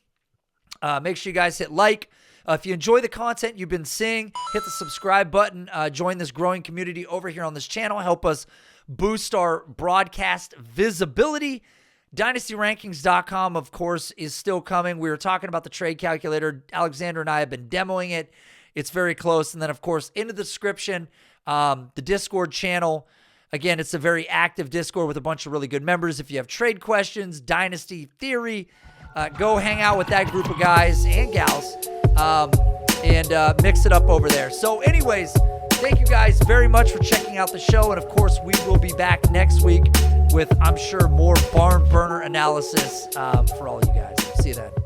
make sure you guys hit like. If you enjoy the content you've been seeing, hit the subscribe button. Join this growing community over here on this channel. Help us boost our broadcast visibility. DynastyRankings.com, of course, is still coming. We were talking about the trade calculator. Alexander and I have been demoing it. It's very close. And then, of course, in the description, the Discord channel Again, it's a very active Discord with a bunch of really good members. If you have trade questions, Dynasty theory, go hang out with that group of guys and gals and mix it up over there. So anyways, thank you guys very much for checking out the show. And of course, we will be back next week with, I'm sure, more barn burner analysis for all you guys. See you then.